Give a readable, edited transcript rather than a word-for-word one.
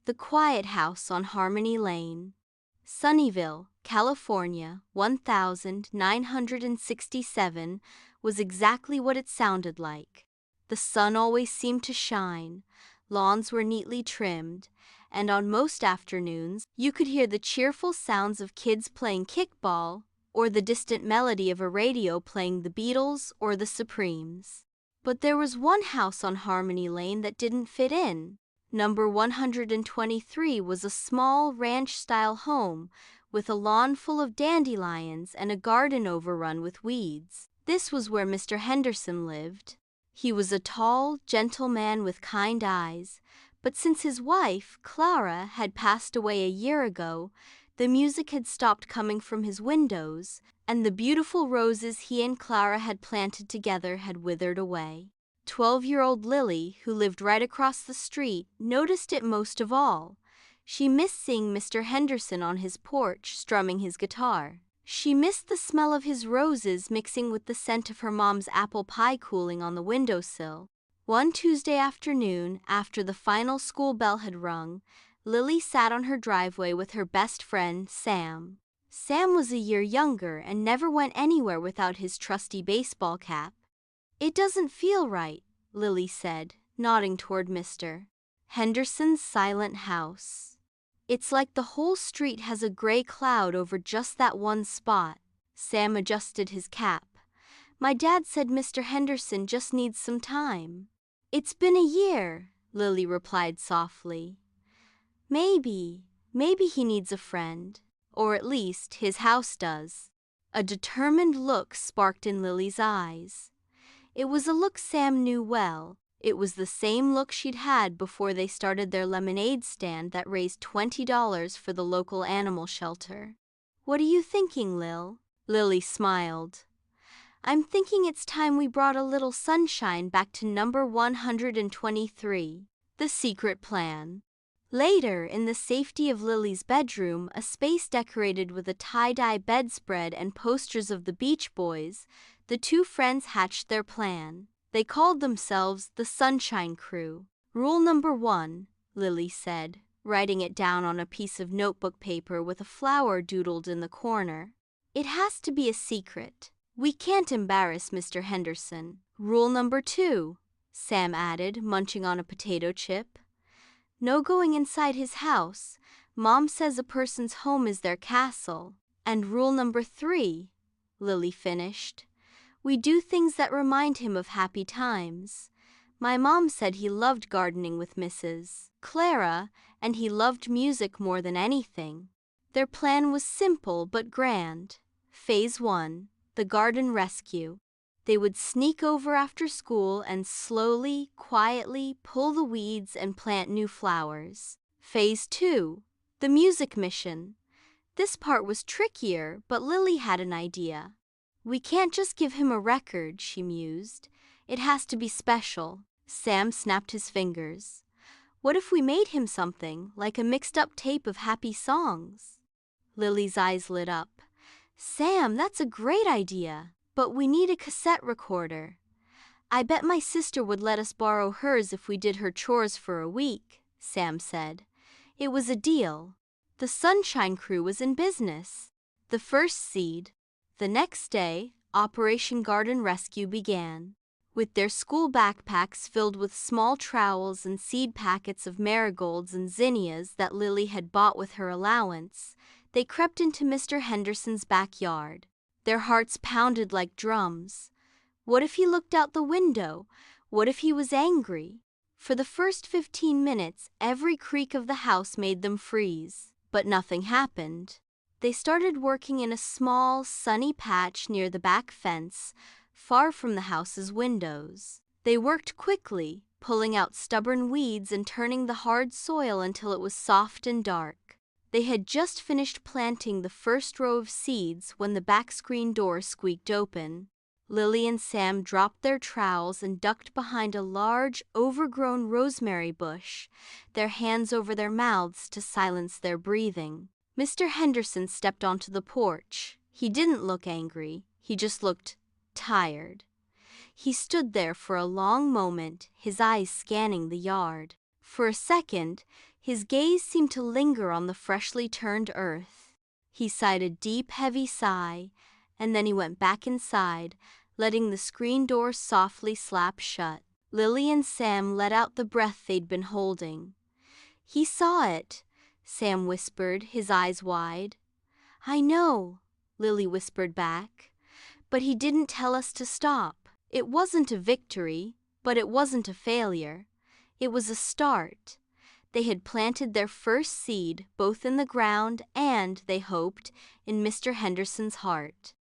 The Quiet House on Harmony Lane. Sunnyville, California, 1967, was exactly what it sounded like. The sun always seemed to shine, lawns were neatly trimmed, and on most afternoons you could hear the cheerful sounds of kids playing kickball or the distant melody of a radio playing the Beatles or the Supremes. But there was one house on Harmony Lane that didn't fit in. Number 123 was a small ranch-style home with a lawn full of dandelions and a garden overrun with weeds. This was where Mr. Henderson lived. He was a tall, gentle man with kind eyes, but since his wife, Clara, had passed away a year ago, the music had stopped coming from his windows, and the beautiful roses he and Clara had planted together had withered away. 12-year-old Lily, who lived right across the street, noticed it most of all. She missed seeing Mr. Henderson on his porch strumming his guitar. She missed the smell of his roses mixing with the scent of her mom's apple pie cooling on the windowsill. One Tuesday afternoon, after the final school bell had rung, Lily sat on her driveway with her best friend, Sam. Sam was a year younger and never went anywhere without his trusty baseball cap. "It doesn't feel right," Lily said, nodding toward Mr. Henderson's silent house. "It's like the whole street has a gray cloud over just that one spot." Sam adjusted his cap. "My dad said Mr. Henderson just needs some time." "It's been a year," Lily replied softly. Maybe he needs a friend, or at least his house does." A determined look sparked in Lily's eyes. It was a look Sam knew well. It was the same look she'd had before they started their lemonade stand that raised $20 for the local animal shelter. "What are you thinking, Lil?" Lily smiled. "I'm thinking it's time we brought a little sunshine back to number 123. The secret plan." Later, in the safety of Lily's bedroom, a space decorated with a tie-dye bedspread and posters of the Beach Boys, the two friends hatched their plan. They called themselves the Sunshine Crew. "Rule number 1, Lily said, writing it down on a piece of notebook paper with a flower doodled in the corner. "It has to be a secret. We can't embarrass Mr. Henderson." "Rule number 2, Sam added, munching on a potato chip. "No going inside his house. Mom says a person's home is their castle." "And rule number 3, Lily finished. "We do things that remind him of happy times. My mom said he loved gardening with Mrs. Clara, and he loved music more than anything." Their plan was simple but grand. Phase 1, the garden rescue. They would sneak over after school and slowly, quietly pull the weeds and plant new flowers. Phase 2, the music mission. This part was trickier, but Lily had an idea. "We can't just give him a record," she mused. "It has to be special." Sam snapped his fingers. "What if we made him something, like a mixed-up tape of happy songs?" Lily's eyes lit up. "Sam, that's a great idea, but we need a cassette recorder." "I bet my sister would let us borrow hers if we did her chores for a week," Sam said. It was a deal. The Sunshine Crew was in business. The first seed. The next day, Operation Garden Rescue began. With their school backpacks filled with small trowels and seed packets of marigolds and zinnias that Lily had bought with her allowance, they crept into Mr. Henderson's backyard. Their hearts pounded like drums. What if he looked out the window? What if he was angry? For the first 15 minutes, every creak of the house made them freeze. But nothing happened. They started working in a small, sunny patch near the back fence, far from the house's windows. They worked quickly, pulling out stubborn weeds and turning the hard soil until it was soft and dark. They had just finished planting the first row of seeds when the back screen door squeaked open. Lily and Sam dropped their trowels and ducked behind a large, overgrown rosemary bush, their hands over their mouths to silence their breathing. Mr. Henderson stepped onto the porch. He didn't look angry, he just looked tired. He stood there for a long moment, his eyes scanning the yard. For a second, his gaze seemed to linger on the freshly turned earth. He sighed a deep, heavy sigh, and then he went back inside, letting the screen door softly slap shut. Lily and Sam let out the breath they'd been holding. "He saw it," Sam whispered, his eyes wide. "I know," Lily whispered back. "But he didn't tell us to stop." It wasn't a victory, but it wasn't a failure. It was a start. They had planted their first seed both in the ground and, they hoped, in Mr. Henderson's heart.